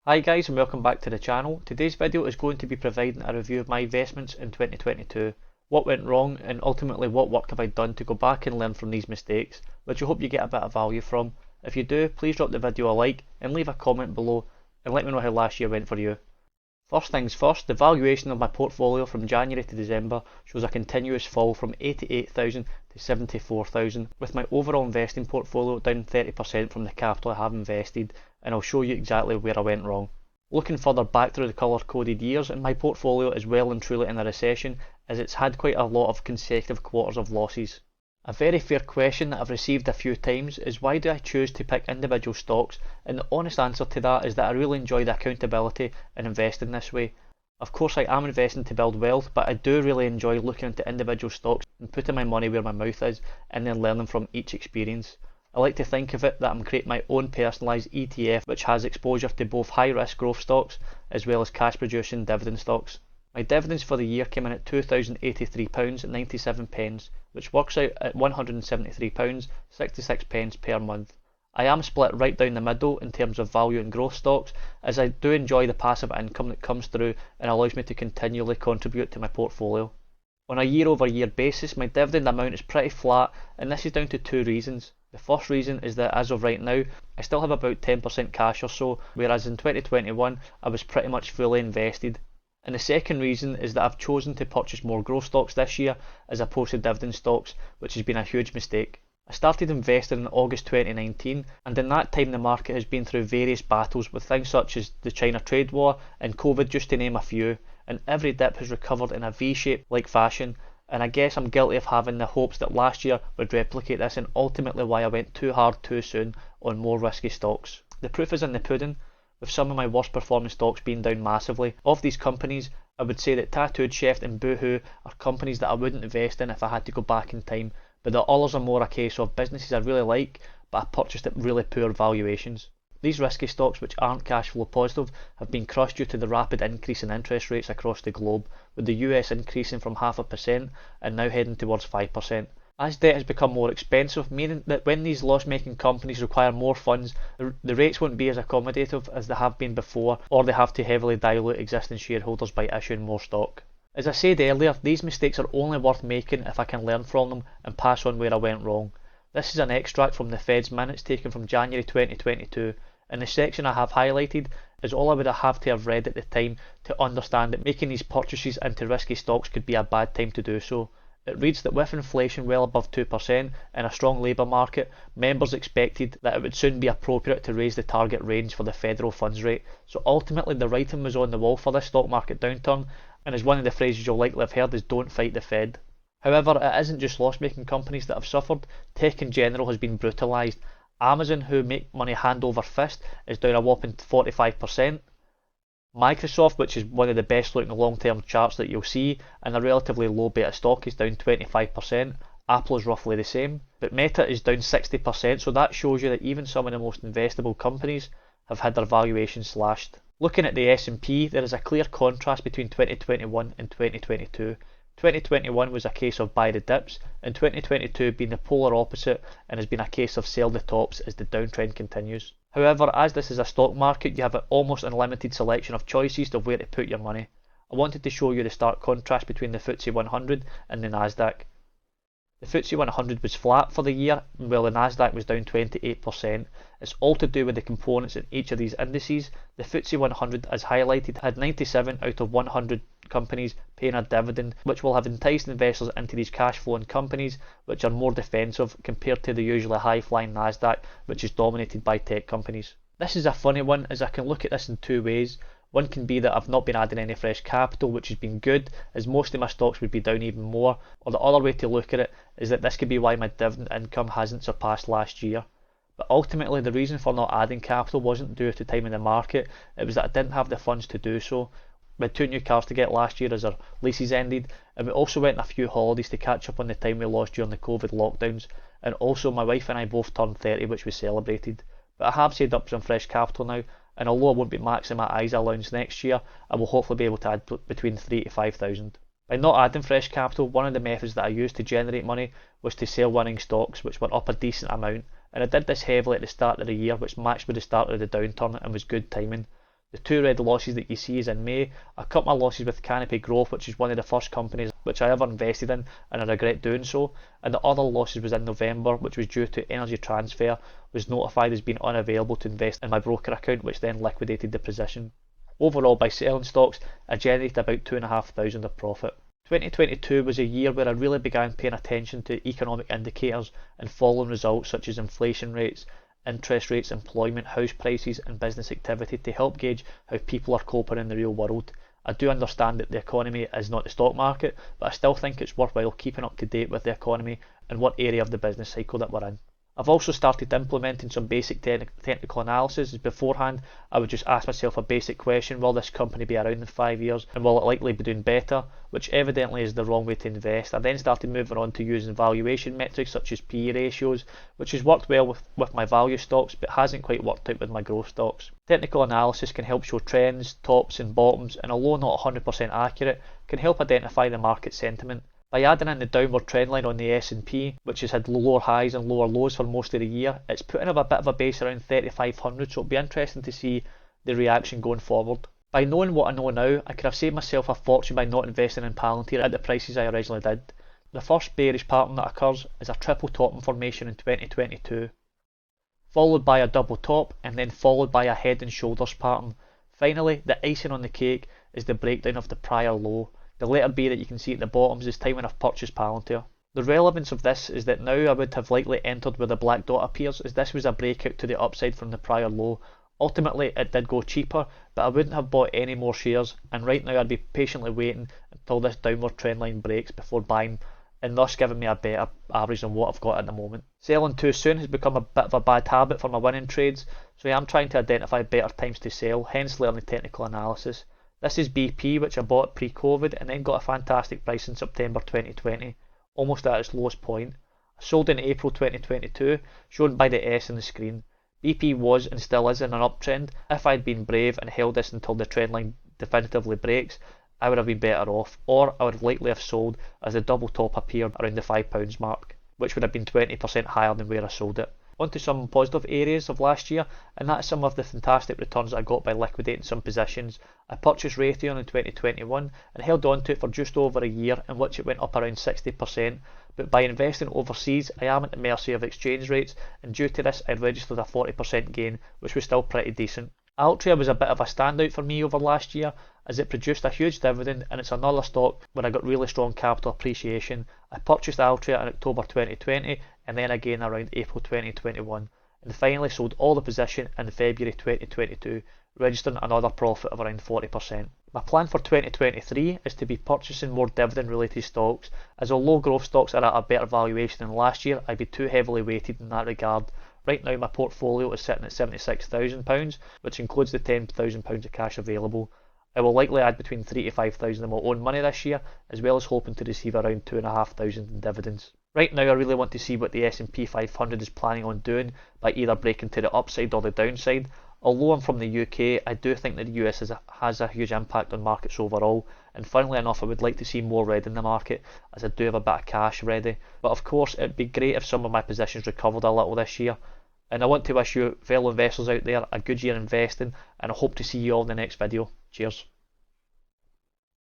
Hi guys and welcome back to the channel. Today's video is going to be providing a review of my investments in 2022, what went wrong and ultimately what work have I done to go back and learn from these mistakes, which I hope you get a bit of value from. If you do, please drop the video a like and leave a comment below and let me know how last year went for you. First things first, the valuation of my portfolio from January to December shows a continuous fall from 88,000 to 74,000, with my overall investing portfolio down 30% from the capital I have invested, and I'll show you exactly where I went wrong. Looking further back through the colour coded years, and my portfolio is well and truly in a recession, as it's had quite a lot of consecutive quarters of losses. A very fair question that I've received a few times is why do I choose to pick individual stocks, and the honest answer to that is that I really enjoy the accountability and investing this way. Of course I am investing to build wealth, but I do really enjoy looking into individual stocks and putting my money where my mouth is and then learning from each experience. I like to think of it that I'm creating my own personalised ETF which has exposure to both high risk growth stocks as well as cash producing dividend stocks. My dividends for the year came in at £2,083.97, which works out at £173.66 per month. I am split right down the middle in terms of value and growth stocks, as I do enjoy the passive income that comes through and allows me to continually contribute to my portfolio. On a year over year basis, my dividend amount is pretty flat, and this is down to two reasons. The first reason is that as of right now, I still have about 10% cash or so, whereas in 2021 I was pretty much fully invested. And the second reason is that I've chosen to purchase more growth stocks this year as opposed to dividend stocks, which has been a huge mistake. I started investing in August 2019, and in that time the market has been through various battles with things such as the China trade war and COVID, just to name a few, and every dip has recovered in a V-shape like fashion, and I guess I'm guilty of having the hopes that last year would replicate this, and ultimately why I went too hard too soon on more risky stocks. The proof is in the pudding, with some of my worst performing stocks being down massively. Of these companies, I would say that Tattooed Chef and Boohoo are companies that I wouldn't invest in if I had to go back in time, but the others are more a case of businesses I really like, but I purchased at really poor valuations. These risky stocks, which aren't cash flow positive, have been crushed due to the rapid increase in interest rates across the globe, with the US increasing from 0.5% and now heading towards 5%. As debt has become more expensive, meaning that when these loss-making companies require more funds, the rates won't be as accommodative as they have been before, or they have to heavily dilute existing shareholders by issuing more stock. As I said earlier, these mistakes are only worth making if I can learn from them and pass on where I went wrong. This is an extract from the Fed's minutes taken from January 2022, and the section I have highlighted is all I would have to have read at the time to understand that making these purchases into risky stocks could be a bad time to do so. It reads that with inflation well above 2% and a strong labour market, members expected that it would soon be appropriate to raise the target range for the federal funds rate. So ultimately the writing was on the wall for this stock market downturn, and as one of the phrases you'll likely have heard is don't fight the Fed. However, it isn't just loss-making companies that have suffered. Tech in general has been brutalised. Amazon, who make money hand over fist, is down a whopping 45%. Microsoft, which is one of the best looking long-term charts that you'll see, and a relatively low beta stock, is down 25%. Apple is roughly the same, but Meta is down 60%, so that shows you that even some of the most investable companies have had their valuations slashed. Looking at the S&P, there is a clear contrast between 2021 and 2022. 2021 was a case of buy the dips, and 2022 being the polar opposite and has been a case of sell the tops as the downtrend continues. However, as this is a stock market, you have an almost unlimited selection of choices of where to put your money. I wanted to show you the stark contrast between the FTSE 100 and the Nasdaq. The FTSE 100 was flat for the year, while the Nasdaq was down 28%. It's all to do with the components in each of these indices. The FTSE 100, as highlighted, had 97 out of 100 companies paying a dividend, which will have enticed investors into these cash flowing companies, which are more defensive compared to the usually high flying Nasdaq, which is dominated by tech companies. This is a funny one, as I can look at this in two ways. One can be that I've not been adding any fresh capital, which has been good, as most of my stocks would be down even more, or the other way to look at it is that this could be why my dividend income hasn't surpassed last year. But ultimately the reason for not adding capital wasn't due to time in the market, it was that I didn't have the funds to do so. We had 2 new cars to get last year as our leases ended, and we also went on a few holidays to catch up on the time we lost during the COVID lockdowns, and also my wife and I both turned 30, which we celebrated. But I have saved up some fresh capital now, and although I won't be maxing my ISA allowance next year, I will hopefully be able to add between 3 to 5,000. By not adding fresh capital, one of the methods that I used to generate money was to sell winning stocks, which were up a decent amount, and I did this heavily at the start of the year, which matched with the start of the downturn and was good timing. The two red losses that you see is in May. I cut my losses with Canopy Growth, which is one of the first companies which I ever invested in, and I regret doing so. And the other losses was in November, which was due to Energy Transfer was notified as being unavailable to invest in my broker account, which then liquidated the position. Overall, by selling stocks, I generated about 2,500 of profit. 2022 was a year where I really began paying attention to economic indicators and following results such as inflation rates, interest rates, employment, house prices and business activity to help gauge how people are coping in the real world. I do understand that the economy is not the stock market, but I still think it's worthwhile keeping up to date with the economy and what area of the business cycle that we're in. I've also started implementing some basic technical analysis, as beforehand I would just ask myself a basic question: will this company be around in 5 years and will it likely be doing better, which evidently is the wrong way to invest. I then started moving on to using valuation metrics such as PE ratios, which has worked well with my value stocks but hasn't quite worked out with my growth stocks. Technical analysis can help show trends, tops and bottoms, and although not 100% accurate, can help identify the market sentiment. By adding in the downward trend line on the S&P, which has had lower highs and lower lows for most of the year, it's putting up a bit of a base around 3,500, so it'll be interesting to see the reaction going forward. By knowing what I know now, I could have saved myself a fortune by not investing in Palantir at the prices I originally did. The first bearish pattern that occurs is a triple top formation in 2022, followed by a double top and then followed by a head and shoulders pattern. Finally, the icing on the cake is the breakdown of the prior low. The letter B that you can see at the bottom is time when I've purchased Palantir. The relevance of this is that now I would have likely entered where the black dot appears, as this was a breakout to the upside from the prior low. Ultimately it did go cheaper, but I wouldn't have bought any more shares, and right now I'd be patiently waiting until this downward trend line breaks before buying, and thus giving me a better average than what I've got at the moment. Selling too soon has become a bit of a bad habit for my winning trades, so I am trying to identify better times to sell, hence learning technical analysis. This is BP, which I bought pre-Covid and then got a fantastic price in September 2020, almost at its lowest point. I sold in April 2022, shown by the S on the screen. BP was and still is in an uptrend. If I'd been brave and held this until the trend line definitively breaks, I would have been better off, or I would likely have sold as the double top appeared around the £5 mark, which would have been 20% higher than where I sold it. On to some positive areas of last year, and that's some of the fantastic returns I got by liquidating some positions. I purchased Raytheon in 2021 and held on to it for just over a year, in which it went up around 60%, but by investing overseas I am at the mercy of exchange rates, and due to this I registered a 40% gain, which was still pretty decent. Altria was a bit of a standout for me over last year, as it produced a huge dividend, and it's another stock where I got really strong capital appreciation. I purchased Altria in October 2020 and then again around April 2021, and finally sold all the position in February 2022, registering another profit of around 40%. My plan for 2023 is to be purchasing more dividend related stocks, as although growth stocks are at a better valuation than last year, I'd be too heavily weighted in that regard. Right now my portfolio is sitting at £76,000, which includes the £10,000 of cash available. I will likely add between £3,000 to £5,000 of my own money this year, as well as hoping to receive around £2,500 in dividends. Right now I really want to see what the S&P 500 is planning on doing by either breaking to the upside or the downside. Although I'm from the UK, I do think that the US has a huge impact on markets overall, and funnily enough I would like to see more red in the market, as I do have a bit of cash ready. But of course it'd be great if some of my positions recovered a little this year, and I want to wish you fellow investors out there a good year investing, and I hope to see you all in the next video. Cheers.